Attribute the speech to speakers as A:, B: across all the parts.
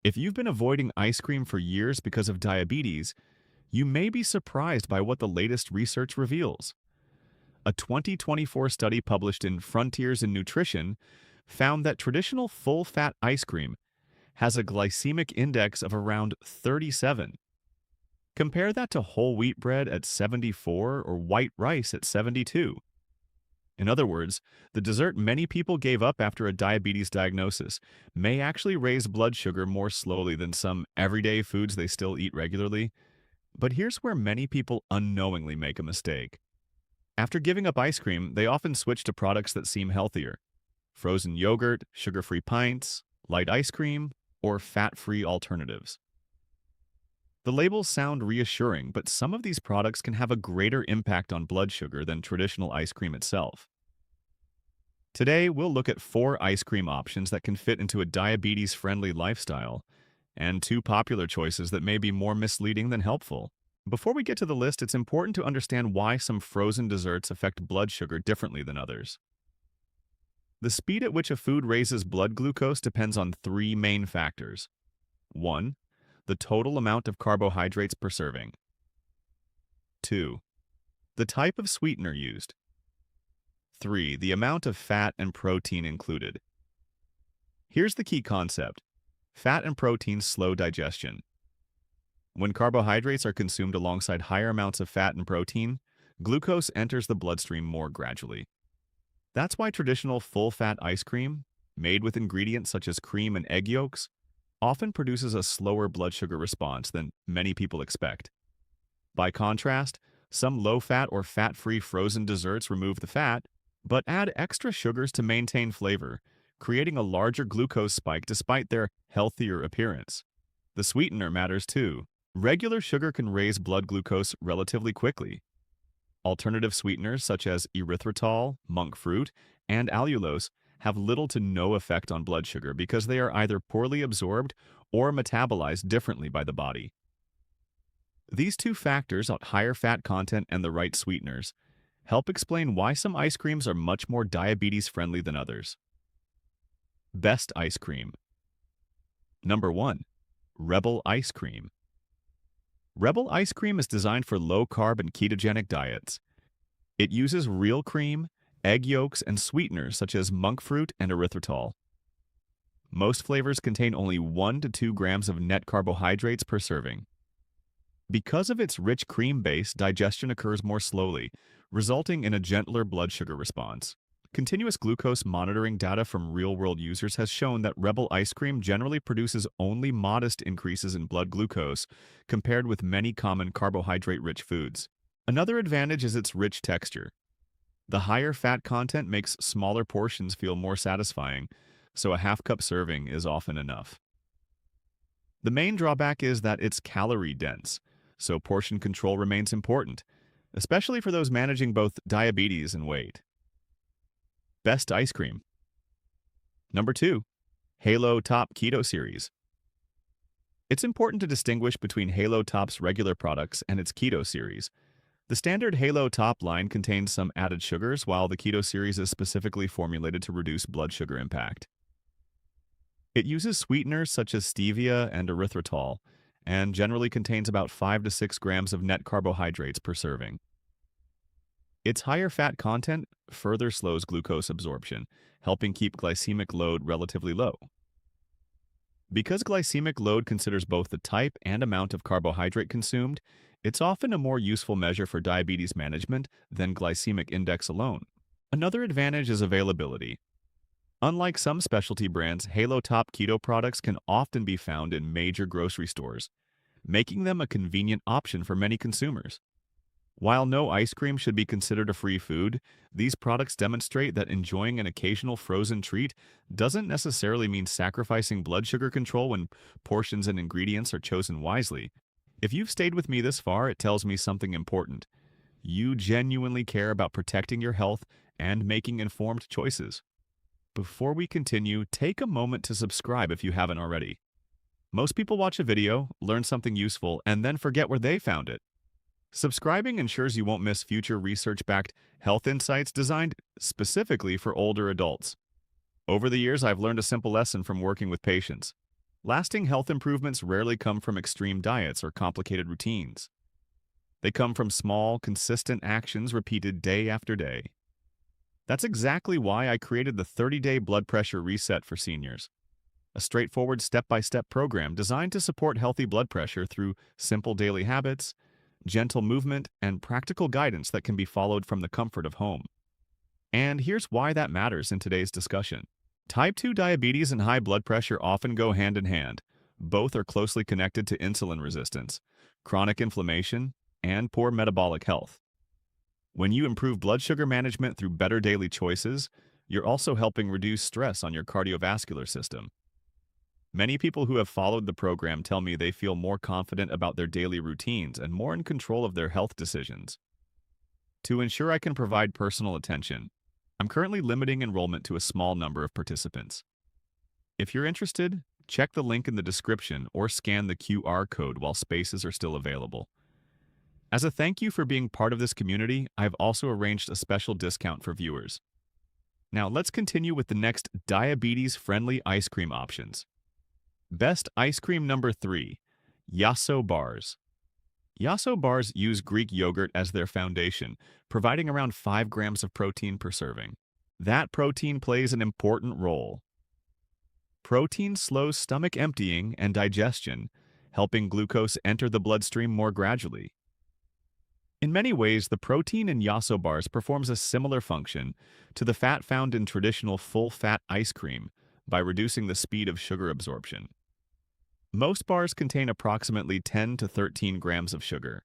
A: If you've been avoiding ice cream for years because of diabetes, you may be surprised by what the latest research reveals. A 2024 study published in Frontiers in Nutrition found that traditional full-fat ice cream has a glycemic index of around 37. Compare that to whole wheat bread at 74 or white rice at 72. In other words, the dessert many people gave up after a diabetes diagnosis may actually raise blood sugar more slowly than some everyday foods they still eat regularly. But here's where many people unknowingly make a mistake. After giving up ice cream, they often switch to products that seem healthier: frozen yogurt, sugar-free pints, light ice cream, or fat-free alternatives. The labels sound reassuring, but some of these products can have a greater impact on blood sugar than traditional ice cream itself. Today, we'll look at 4 ice cream options that can fit into a diabetes-friendly lifestyle, and 2 popular choices that may be more misleading than helpful. Before we get to the list, it's important to understand why some frozen desserts affect blood sugar differently than others. The speed at which a food raises blood glucose depends on 3 main factors. 1. The total amount of carbohydrates per serving. 2. The type of sweetener used. 3. The amount of fat and protein included. Here's the key concept. Fat and protein slow digestion. When carbohydrates are consumed alongside higher amounts of fat and protein, glucose enters the bloodstream more gradually. That's why traditional full-fat ice cream, made with ingredients such as cream and egg yolks, often produces a slower blood sugar response than many people expect. By contrast, some low-fat or fat-free frozen desserts remove the fat, but add extra sugars to maintain flavor, creating a larger glucose spike despite their healthier appearance. The sweetener matters too. Regular sugar can raise blood glucose relatively quickly. Alternative sweeteners such as erythritol, monk fruit, and allulose have little to no effect on blood sugar because they are either poorly absorbed or metabolized differently by the body. These 2 factors, higher fat content and the right sweeteners, help explain why some ice creams are much more diabetes-friendly than others. Best ice cream. Number 1. Rebel Ice Cream. Rebel ice cream is designed for low-carb and ketogenic diets. It uses real cream, egg yolks, and sweeteners such as monk fruit and erythritol. Most flavors contain only 1 to 2 grams of net carbohydrates per serving. Because of its rich cream base, digestion occurs more slowly, resulting in a gentler blood sugar response. Continuous glucose monitoring data from real-world users has shown that Rebel ice cream generally produces only modest increases in blood glucose compared with many common carbohydrate-rich foods. Another advantage is its rich texture. The higher fat content makes smaller portions feel more satisfying, so a half-cup serving is often enough. The main drawback is that it's calorie-dense, so portion control remains important, especially for those managing both diabetes and weight. Best ice cream. Number 2. Halo Top Keto Series. It's important to distinguish between Halo Top's regular products and its Keto Series. The standard Halo Top line contains some added sugars, while the Keto Series is specifically formulated to reduce blood sugar impact. It uses sweeteners such as stevia and erythritol, and generally contains about 5 to 6 grams of net carbohydrates per serving. Its higher fat content further slows glucose absorption, helping keep glycemic load relatively low. Because glycemic load considers both the type and amount of carbohydrate consumed, it's often a more useful measure for diabetes management than glycemic index alone. Another advantage is availability. Unlike some specialty brands, Halo Top Keto products can often be found in major grocery stores, making them a convenient option for many consumers. While no ice cream should be considered a free food, these products demonstrate that enjoying an occasional frozen treat doesn't necessarily mean sacrificing blood sugar control when portions and ingredients are chosen wisely. If you've stayed with me this far, it tells me something important. You genuinely care about protecting your health and making informed choices. Before we continue, take a moment to subscribe if you haven't already. Most people watch a video, learn something useful, and then forget where they found it. Subscribing ensures you won't miss future research-backed health insights designed specifically for older adults. Over the years, I've learned a simple lesson from working with patients. Lasting health improvements rarely come from extreme diets or complicated routines. They come from small, consistent actions repeated day after day. That's exactly why I created the 30-day blood pressure reset for seniors, a straightforward step-by-step program designed to support healthy blood pressure through simple daily habits, gentle movement, and practical guidance that can be followed from the comfort of home. And here's why that matters in today's discussion. Type 2 diabetes and high blood pressure often go hand in hand. Both are closely connected to insulin resistance, chronic inflammation, and poor metabolic health. When you improve blood sugar management through better daily choices, you're also helping reduce stress on your cardiovascular system. Many people who have followed the program tell me they feel more confident about their daily routines and more in control of their health decisions. To ensure I can provide personal attention, I'm currently limiting enrollment to a small number of participants. If you're interested, check the link in the description or scan the QR code while spaces are still available. As a thank you for being part of this community, I've also arranged a special discount for viewers. Now let's continue with the next diabetes-friendly ice cream options. Best ice cream number 3, Yasso Bars. Yasso Bars use Greek yogurt as their foundation, providing around 5 grams of protein per serving. That protein plays an important role. Protein slows stomach emptying and digestion, helping glucose enter the bloodstream more gradually. In many ways, the protein in Yasso Bars performs a similar function to the fat found in traditional full-fat ice cream by reducing the speed of sugar absorption. Most bars contain approximately 10 to 13 grams of sugar.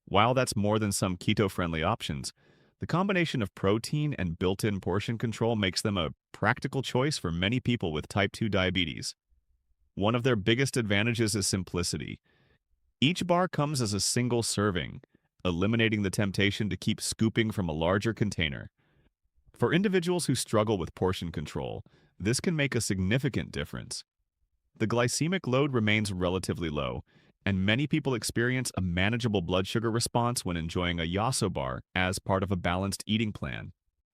A: While that's more than some keto-friendly options, the combination of protein and built-in portion control makes them a practical choice for many people with type 2 diabetes. One of their biggest advantages is simplicity. Each bar comes as a single serving, eliminating the temptation to keep scooping from a larger container. For individuals who struggle with portion control, this can make a significant difference. The glycemic load remains relatively low, and many people experience a manageable blood sugar response when enjoying a Yasso bar as part of a balanced eating plan.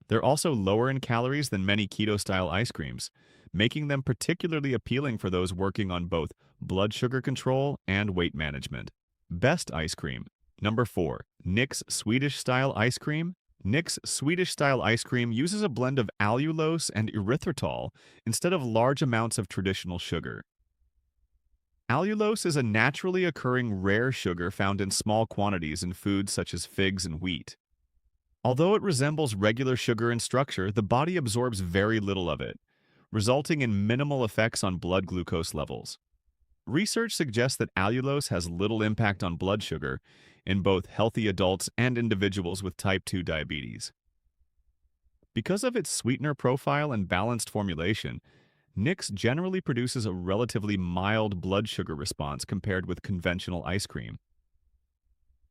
A: They're also lower in calories than many keto-style ice creams, making them particularly appealing for those working on both blood sugar control and weight management. Best ice cream. Number 4, Nick's Swedish-Style Ice Cream. Nick's Swedish-Style Ice Cream uses a blend of allulose and erythritol instead of large amounts of traditional sugar. Allulose is a naturally occurring rare sugar found in small quantities in foods such as figs and wheat. Although it resembles regular sugar in structure, the body absorbs very little of it, resulting in minimal effects on blood glucose levels. Research suggests that allulose has little impact on blood sugar in both healthy adults and individuals with type 2 diabetes. Because of its sweetener profile and balanced formulation, Nick's generally produces a relatively mild blood sugar response compared with conventional ice cream.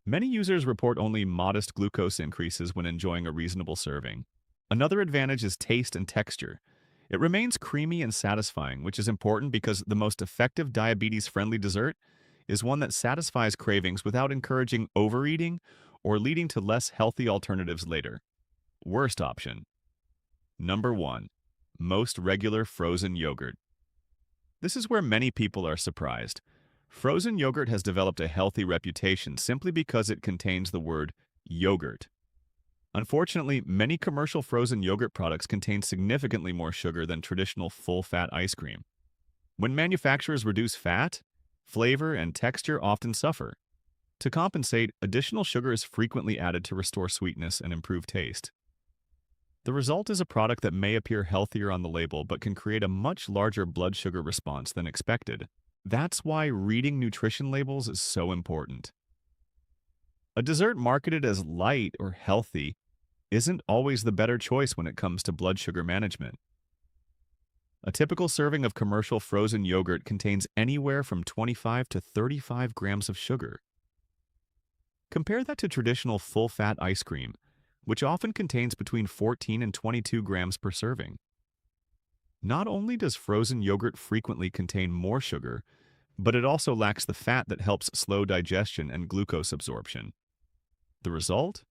A: Many users report only modest glucose increases when enjoying a reasonable serving. Another advantage is taste and texture. It remains creamy and satisfying, which is important because the most effective diabetes-friendly dessert is one that satisfies cravings without encouraging overeating or leading to less healthy alternatives later. Worst option. Number 1. Most regular frozen yogurt. This is where many people are surprised. Frozen yogurt has developed a healthy reputation simply because it contains the word yogurt. Unfortunately, many commercial frozen yogurt products contain significantly more sugar than traditional full-fat ice cream. When manufacturers reduce fat, flavor and texture often suffer. To compensate, additional sugar is frequently added to restore sweetness and improve taste. The result is a product that may appear healthier on the label but can create a much larger blood sugar response than expected. That's why reading nutrition labels is so important. A dessert marketed as light or healthy isn't always the better choice when it comes to blood sugar management. A typical serving of commercial frozen yogurt contains anywhere from 25 to 35 grams of sugar. Compare that to traditional full-fat ice cream, which often contains between 14 and 22 grams per serving. Not only does frozen yogurt frequently contain more sugar, but it also lacks the fat that helps slow digestion and glucose absorption. The result?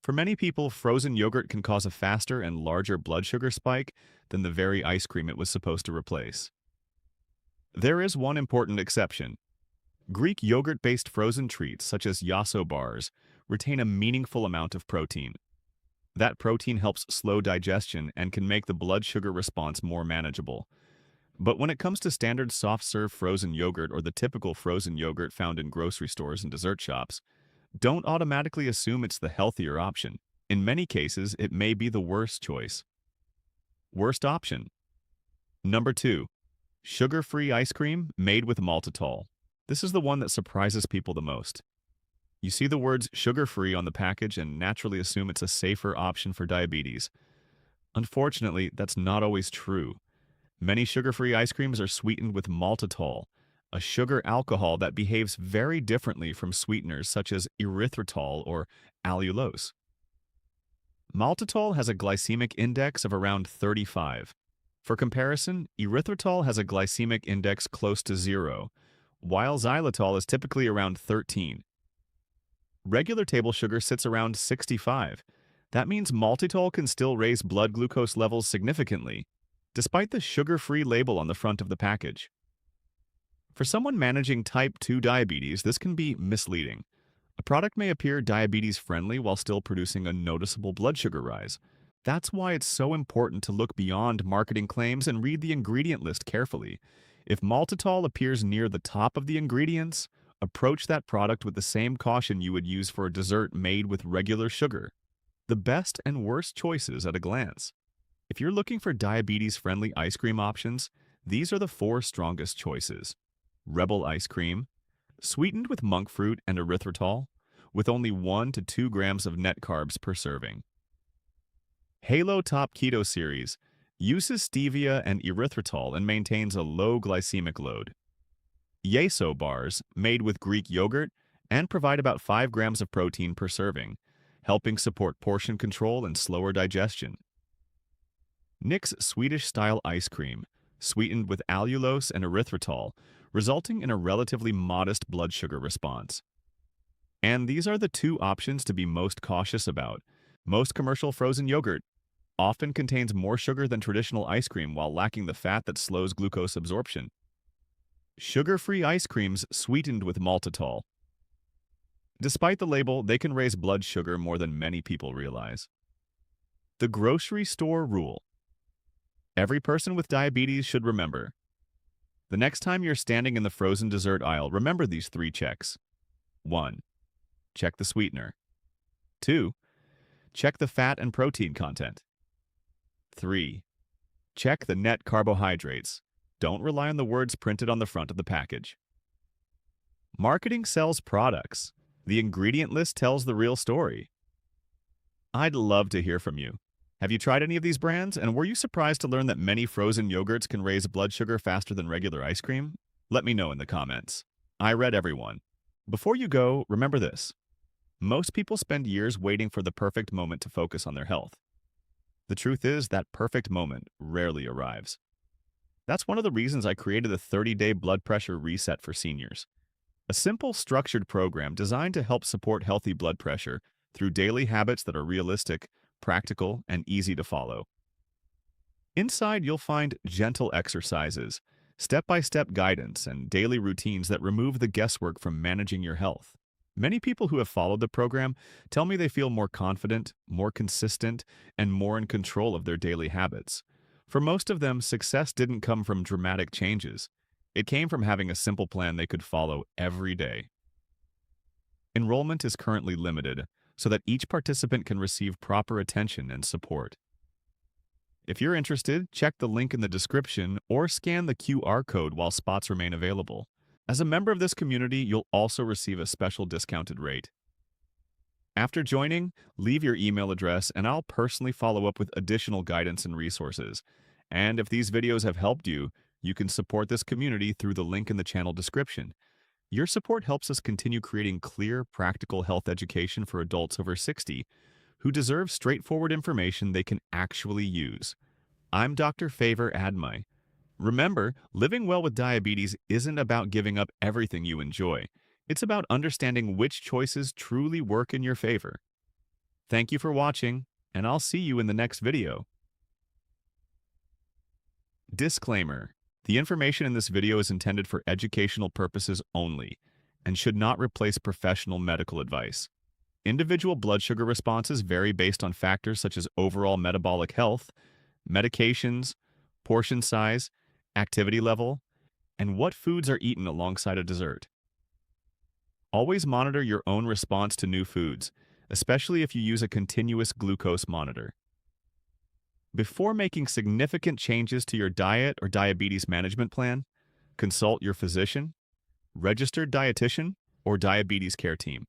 A: For many people, frozen yogurt can cause a faster and larger blood sugar spike than the very ice cream it was supposed to replace. There is one important exception. Greek yogurt-based frozen treats, such as Yasso Bars, retain a meaningful amount of protein. That protein helps slow digestion and can make the blood sugar response more manageable. But when it comes to standard soft-serve frozen yogurt or the typical frozen yogurt found in grocery stores and dessert shops, don't automatically assume it's the healthier option. In many cases, it may be the worst choice. Worst option. Number 2. Sugar-free ice cream made with maltitol. This is the one that surprises people the most. You see the words sugar-free on the package and naturally assume it's a safer option for diabetes. Unfortunately, that's not always true. Many sugar-free ice creams are sweetened with maltitol, a sugar alcohol that behaves very differently from sweeteners such as erythritol or allulose. Maltitol has a glycemic index of around 35. For comparison, erythritol has a glycemic index close to 0, while xylitol is typically around 13. Regular table sugar sits around 65. That means maltitol can still raise blood glucose levels significantly, despite the sugar-free label on the front of the package. For someone managing type 2 diabetes, this can be misleading. A product may appear diabetes-friendly while still producing a noticeable blood sugar rise. That's why it's so important to look beyond marketing claims and read the ingredient list carefully. If maltitol appears near the top of the ingredients, approach that product with the same caution you would use for a dessert made with regular sugar. The best and worst choices at a glance. If you're looking for diabetes-friendly ice cream options, these are the 4 strongest choices. Rebel ice cream, sweetened with monk fruit and erythritol, with only 1 to 2 grams of net carbs per serving. Halo Top Keto Series uses stevia and erythritol and maintains a low glycemic load. Yasso Bars, made with Greek yogurt, and provide about 5 grams of protein per serving, helping support portion control and slower digestion. Nick's Swedish-Style Ice Cream, sweetened with allulose and erythritol, resulting in a relatively modest blood sugar response. And these are the 2 options to be most cautious about. Most commercial frozen yogurt often contains more sugar than traditional ice cream while lacking the fat that slows glucose absorption. Sugar-free ice creams sweetened with maltitol. Despite the label, they can raise blood sugar more than many people realize. The grocery store rule. Every person with diabetes should remember. The next time you're standing in the frozen dessert aisle, remember these 3 checks. 1. Check the sweetener. 2. Check the fat and protein content. 3. Check the net carbohydrates. Don't rely on the words printed on the front of the package. Marketing sells products. The ingredient list tells the real story. I'd love to hear from you. Have you tried any of these brands, and were you surprised to learn that many frozen yogurts can raise blood sugar faster than regular ice cream? Let me know in the comments. I read everyone. Before you go, remember this. Most people spend years waiting for the perfect moment to focus on their health. The truth is that perfect moment rarely arrives. That's one of the reasons I created the 30-day blood pressure reset for seniors. A simple, structured program designed to help support healthy blood pressure through daily habits that are realistic, practical, and easy to follow. Inside, you'll find gentle exercises, step-by-step guidance, and daily routines that remove the guesswork from managing your health. Many people who have followed the program tell me they feel more confident, more consistent, and more in control of their daily habits. For most of them, success didn't come from dramatic changes. It came from having a simple plan they could follow every day. Enrollment is currently limited, so that each participant can receive proper attention and support. If you're interested, check the link in the description or scan the QR code while spots remain available. As a member of this community, you'll also receive a special discounted rate. After joining, leave your email address and I'll personally follow up with additional guidance and resources. And if these videos have helped you, you can support this community through the link in the channel description. Your support helps us continue creating clear, practical health education for adults over 60 who deserve straightforward information they can actually use. I'm Dr. Favor Admai. Remember, living well with diabetes isn't about giving up everything you enjoy. It's about understanding which choices truly work in your favor. Thank you for watching, and I'll see you in the next video. Disclaimer: The information in this video is intended for educational purposes only and should not replace professional medical advice. Individual blood sugar responses vary based on factors such as overall metabolic health, medications, portion size, activity level, and what foods are eaten alongside a dessert. Always monitor your own response to new foods, especially if you use a continuous glucose monitor. Before making significant changes to your diet or diabetes management plan, consult your physician, registered dietitian, or diabetes care team.